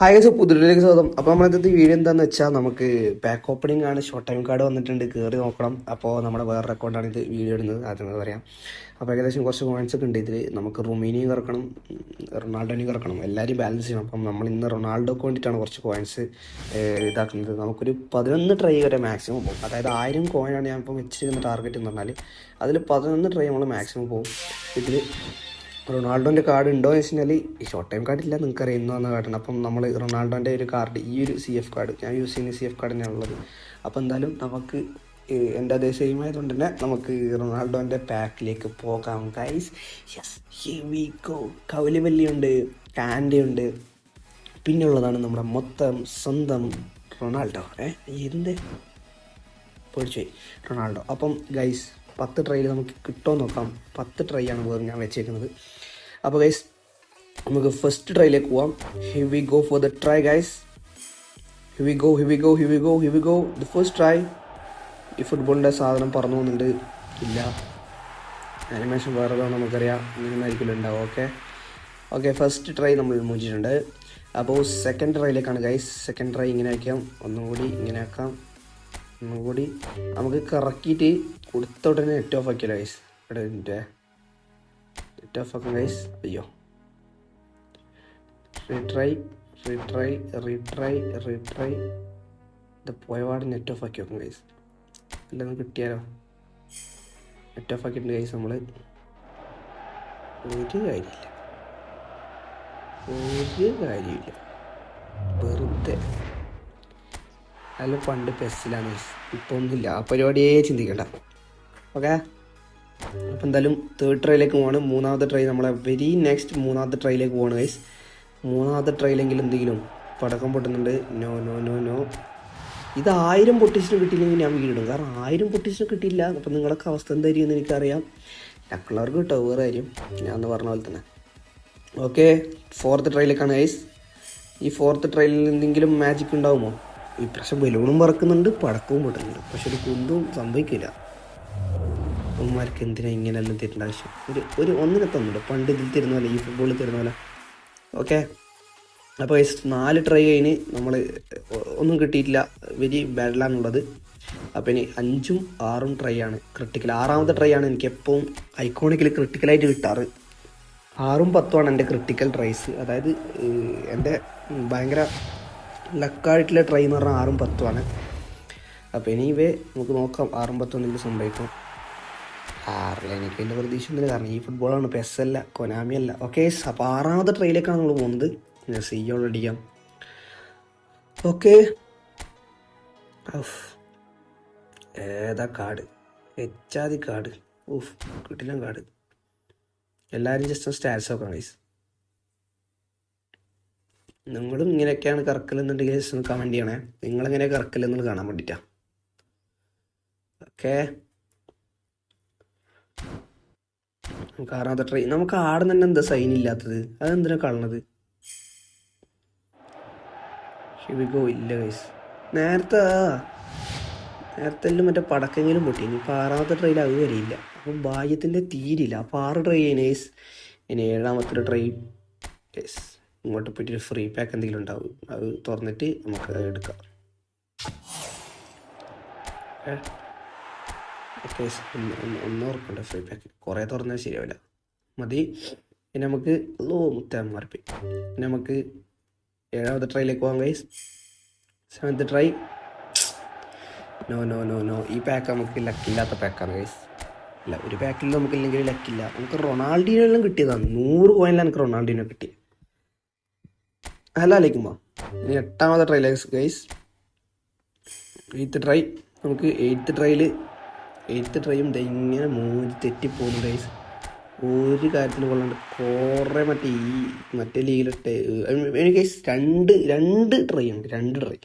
Hi guys, പുതിയതിലേക്ക് സ്വാഗതം. അപ്പോൾ നമ്മളത്തെ video എന്താണെന്ന് വെച്ചാൽ നമുക്ക് പാക്ക് ഓപ്പണിംഗ് ആണ്. ഷോർട്ട് ടൈം കാർഡ് വന്നിട്ടുണ്ട്, കയറി നോക്കണം. അപ്പോൾ നമ്മുടെ വേറെ അക്കൗണ്ടാണ് ഇത് വീഡിയോ ഇടുന്നത്, ആദ്യം പറയാം. അപ്പോൾ ഏകദേശം കുറച്ച് കോയിൻസ് ഒക്കെ ഉണ്ട് ഇതിൽ. നമുക്ക് റുമീനിയും ഇറക്കണം, റൊണാൾഡോനെയും ഇറക്കണം, എല്ലാവരും ബാലൻസ് ചെയ്യണം. അപ്പം നമ്മൾ ഇന്ന് റൊണാൾഡോക്ക് വേണ്ടിയിട്ടാണ് കുറച്ച് കോയിൻസ് ഇതാക്കുന്നത്. നമുക്കൊരു 11 ട്രൈ വരെ മാക്സിമം പോകും. അതായത് 1000 കോയിനാണ് ഞാൻ ഇപ്പോൾ വെച്ചിരിക്കുന്ന ടാർഗറ്റ് എന്ന് പറഞ്ഞാൽ. അതിൽ 11 ട്രൈ നമ്മൾ മാക്സിമം പോകും. ഇതിൽ റൊണാൾഡോൻ്റെ കാർഡ് ഉണ്ടോ എന്ന് വെച്ച് കഴിഞ്ഞാൽ ഈ ഷോർട്ട് ടൈം കാർഡില്ല, നിങ്ങൾക്കറിയാം ഇന്ന് വന്ന കാർഡാണ്. അപ്പം നമ്മൾ റൊണാൾഡോൻ്റെ ഒരു കാർഡ്, ഈ ഒരു CF കാർഡ് ഞാൻ യൂസ് ചെയ്യുന്ന CF കാർഡ് തന്നെയാണ് ഉള്ളത്. അപ്പോൾ എന്തായാലും നമുക്ക് എൻ്റെ അതേ സെയിം ആയതുകൊണ്ട് തന്നെ നമുക്ക് റൊണാൾഡോൻ്റെ പാക്കിലേക്ക് പോകാം guys. Yes, here we go. കൗലിവല്ലിയുണ്ട്, കാൻഡയുണ്ട്, പിന്നുള്ളതാണ് നമ്മുടെ മൊത്തം സ്വന്തം റൊണാൾഡോ. എന്ത് പേടിച്ചു പോയി റൊണാൾഡോ. അപ്പം ഗൈസ് 10 ട്രൈയിൽ നമുക്ക് കിട്ടുമോ നോക്കാം. 10 ട്രൈ ആണ് വേറെ ഞാൻ വെച്ചേക്കുന്നത്. അപ്പോൾ ഗൈസ് നമുക്ക് ഫസ്റ്റ് ട്രൈയിലേക്ക് പോവാം. Here we go for the try guys. Here we go the first try. ഈ ഫുട്ബോളിൻ്റെ സാധനം പറഞ്ഞു പോകുന്നുണ്ട്. ഇല്ല, ആനിമേഷൻ വേറെ നമുക്കറിയാം, ഇങ്ങനെ ആയിരിക്കില്ല ഉണ്ടാവും. ഓക്കെ ഫസ്റ്റ് ട്രൈ നമ്മൾ മുഞ്ചിട്ടുണ്ട്. അപ്പോൾ സെക്കൻഡ് ട്രൈയിലേക്കാണ് ഗൈസ്. സെക്കൻഡ് ട്രൈ ഇങ്ങനെ ആക്കാം, ഒന്നുകൂടി ഇങ്ങനെ ആക്കാം, ഒന്നുകൂടി നമുക്ക് കറക്കിയിട്ട് കൊടുത്ത ഉടനെ നെറ്റ് ഓഫ് ആക്കിയല്ലോ ഗൈസ്. ഇവിടെ നെറ്റ് ഓഫ് ആക്കാം ഗൈസ്. അയ്യോ, റീട്രൈ ഇത് പോയപാട് നെറ്റ് ഓഫ് ആക്കി വെക്കും ഗൈസ്. എല്ലാം കിട്ടിയാലോ. നെറ്റ് ഓഫ് ആക്കിയിട്ടുണ്ട് ഗൈസ്. നമ്മൾ ഒരു കാര്യമില്ല വെറുതെ. അല്ല, പണ്ട് പെസ്സിലാണ് ഗൈസ്, ഇപ്പോൾ ഒന്നുമില്ല. ആ പരിപാടിയേ ചിന്തിക്കണ്ട. ഓക്കെ, അപ്പോൾ എന്തായാലും തേർഡ് ട്രൈയിലേക്ക് പോവാണ്. മൂന്നാമത്തെ ട്രൈ നമ്മളെ വെരി നെക്സ്റ്റ് മൂന്നാമത്തെ ട്രൈയിലേക്ക് പോവാണ് ഗൈസ്. മൂന്നാമത്തെ ട്രൈയിലെങ്കിലും എന്തെങ്കിലും പടക്കം പൊട്ടുന്നുണ്ട്. നോ. ഇത് 1000 പൊട്ടിച്ചിന് കിട്ടിയില്ലെങ്കിൽ ഞാൻ വീടിടും. കാരണം 1000 പൊട്ടിച്ചിന് കിട്ടിയില്ല. അപ്പം നിങ്ങളൊക്കെ അവസ്ഥ എന്തായിരിക്കും എന്ന് എനിക്കറിയാം. ലക്കുള്ളവർക്ക് കിട്ടോ, വേറെ കാര്യം. ഞാൻ അന്ന് പറഞ്ഞ പോലെ തന്നെ. ഓക്കെ, ഫോർത്ത് ട്രൈയിലേക്കാണ് ഗൈസ്. ഈ ഫോർത്ത് ട്രൈയിൽ എന്തെങ്കിലും മാജിക് ഉണ്ടാവുമോ? ഈ പ്രാവശ്യം ബലൂണും പറക്കുന്നുണ്ട്, പടക്കവും പൊട്ടുന്നുണ്ട്, പക്ഷെ ഒരു കുന്തും സംഭവിക്കില്ല. അമ്മമാർക്ക് എന്തിനാ ഇങ്ങനെയെല്ലാം തരേണ്ട ആവശ്യം? ഒരു ഒന്നിനെ തന്നുണ്ട്, പണ്ട് ഇതിൽ തരുന്ന പോലെ, ഈ ഫുട്ബോളിൽ തരുന്ന പോലെ. ഓക്കെ, അപ്പോൾ 4 ട്രൈ കഴിഞ്ഞ് നമ്മൾ ഒന്നും കിട്ടിയിട്ടില്ല, വെരി ബാഡിലാണുള്ളത്. അപ്പോൾ ഇനി 5ഉം 6ഉം ട്രൈ ആണ് ക്രിട്ടിക്കൽ. 6ാമത്തെ ട്രൈ ആണ് എനിക്ക് എപ്പോഴും ഐക്കോണിക്കിൽ ക്രിട്ടിക്കലായിട്ട് കിട്ടാറ്. 6ഉം 10ഉമാണ് എൻ്റെ ക്രിട്ടിക്കൽ ട്രൈസ്. അതായത് എൻ്റെ ഭയങ്കര ലക്കായിട്ടുള്ള ട്രൈ എന്ന് പറഞ്ഞാൽ 6ഉം 10ഉമാണ്. അപ്പോൾ എനിവേ നമുക്ക് നോക്കാം 6ഉം 10ഉം എന്തെങ്കിലും സംഭവിക്കും. ആറില്ല, എനിക്ക് എൻ്റെ പ്രതീക്ഷ ഒന്നുമില്ല. കാരണം ഈ ഫുട്ബോളാണ്, പെസ്സല്ല, കൊനാമി അല്ല. ഓക്കെ, അപ്പോൾ 6ാമത്തെ ട്രൈയിലേക്കാണ് നമ്മൾ പോകുന്നത്. ഞാൻ സിയോൾ അടിക്കാം. ഓക്കെ, ഏതാ കാർഡ്? എച്ചാതി കാർഡ്. കിട്ടില്ല കാർഡ്. എല്ലാവരും ജസ്റ്റ് സ്റ്റാറ്റ്സ് നോക്കാം ഗൈസ്. നിങ്ങളും ഇങ്ങനെയൊക്കെയാണ് കറക്കലെന്നുണ്ടെങ്കിൽ ജസ്റ്റ് ഒന്ന് കമൻറ്റ് ചെയ്യണേ. നിങ്ങളെങ്ങനെ കറക്കലെന്നുള്ളത് കാണാൻ വേണ്ടിയിട്ടാണ്. ഓക്കെ, കാരണം അത് ട്രൈ നമുക്ക് ആടുന്ന തന്നെ എന്താ സൈൻ ഇല്ലാത്തത്? അതെന്തിനാ കളണത്? ഹിവിഗോ ഇല്ല ഗൈസ്. നേരത്തെ എല്ലാം മറ്റേ പടക്കെങ്കിലും പൊട്ടി. ഇനിയിപ്പോൾ 6ാമത്തെ ട്രൈയിൽ അത് വരെയില്ല. അപ്പം ഭാഗ്യത്തിൻ്റെ തീരില്ല. അപ്പോൾ 6 ട്രൈ ചെയ്യുന്ന ഗൈസ്. ഇനി 7ാമത്തെ ട്രൈ ഗൈസ്. ഇങ്ങോട്ട് പോയിട്ടൊരു ഫ്രീ പാക്ക് എന്തെങ്കിലും ഉണ്ടാവും, അത് തുറന്നിട്ട് നമുക്ക് എടുക്കാം. ഓക്കെ, ഒന്നോർക്കുണ്ട് ഫ്രീ പാക്ക്. കുറേ തുറന്നാൽ ശരിയാവില്ല, മതി. പിന്നെ നമുക്ക് മുത്താന്മാർപ്പി. പിന്നെ നമുക്ക് 7ാമത്തെ ട്രൈയിലേക്ക് പോകാം ഗൈസ്. 7th try. നോ. ഈ പാക്ക് നമുക്ക് ലക്കില്ലാത്ത പാക്കാണ് ഗൈസ്. ഇല്ല, ഒരു പാക്കിൽ നമുക്കില്ലെങ്കിൽ ലക്കില്ല. നമുക്ക് റൊണാൾഡീനെല്ലാം കിട്ടിയതാണ്. 100 കോയിനിലാണ് എനിക്ക് റൊണാൾഡീനെ കിട്ടിയത്. അല്ലാലേക്കുമ്പോ ഇനി 8ാമത്തെ ട്രൈയിലേക്ക് ഗൈസ്. 8th try. നമുക്ക് 8th ട്രൈയും ഇങ്ങനെ മൂന്ന് തെറ്റിപ്പോകുന്നു ഗൈസ്. ഒരു കാര്യത്തിന് കൊള്ളാണ്ട് കുറേ മറ്റേ ലീഗിലിട്ട് എനിക്ക് രണ്ട് ട്രൈ ഉണ്ട്. 2 ട്രൈ.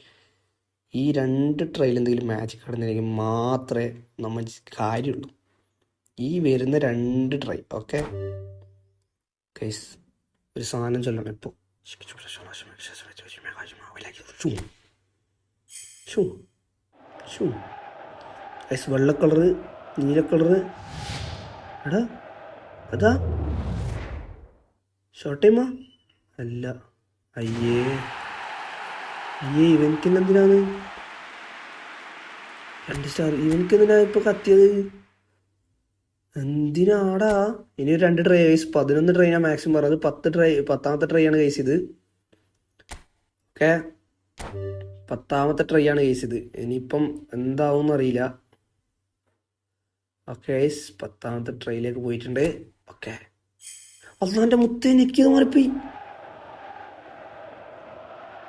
ഈ 2 ട്രൈയിൽ എന്തെങ്കിലും മാജിക് കടന്നില്ലെങ്കിൽ മാത്രമേ നമ്മൾ കാര്യമുള്ളൂ. ഈ വരുന്ന 2 ട്രൈ. ഓക്കെ ഗൈസ്, ഒരു സാധനം ചൊല്ലണം ഇപ്പോൾ. വെള്ള കളറ്, നീല കളറ്. എടാ അതാ ഷോർട്ട് ടൈമാ? അല്ല, അയ്യേ ഇവനക്ക് എന്തിനാണ് 2 സ്റ്റാർ? ഇവനക്ക് എന്തിനാ ഇപ്പൊ കത്തിയത്? എന്തിനാടാ? ഇനി ഒരു 2 ട്രൈ ഗൈസ്. 11 ട്രൈനാ മാക്സിമം പറഞ്ഞത്. 10ാമത്തെ ട്രൈ ആണ് ഗൈസ് ഇത്. ഓക്കെ, 10ാമത്തെ ട്രൈ ആണ് ഗൈസ് ഇത്. ഇനിയിപ്പം എന്താവും അറിയില്ല. ഓക്കെ ഗൈസ്, 10ാമത്തെ ട്രൈയിലേക്ക് പോയിട്ടുണ്ട്. ഓക്കെ, അള്ളാന്റെ മുത്തേ നിക്കിയത് മാറിപ്പോയി.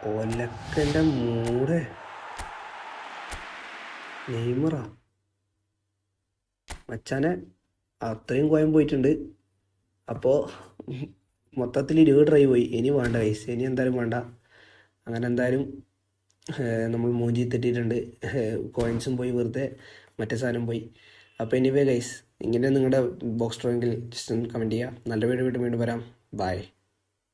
ഓലക്കൻ്റെ മൂടെ നെയ്മറാ മച്ചാനെ, അത്രയും കോയം പോയിട്ടുണ്ട്. അപ്പോൾ മൊത്തത്തിൽ 20 ട്രൈ പോയി. ഇനി വേണ്ട ഗൈസ്, ഇനി എന്തായാലും വേണ്ട. അങ്ങനെ എന്തായാലും നമ്മൾ മൂഞ്ചി തെറ്റിയിട്ടുണ്ട്. കോയിൻസും പോയി, വെറുതെ മറ്റേ സാധനം പോയി. അപ്പോൾ എനിവേ ഗൈസ്, ഇങ്ങനെ നിങ്ങളുടെ ബോക്സ് ഡ്രോയിങ്ങിൽ ജസ്റ്റ് ഒന്ന് കമൻറ്റ് ചെയ്യുക. നല്ല വീഡിയോ വീണ്ടും വരാം. ബൈ.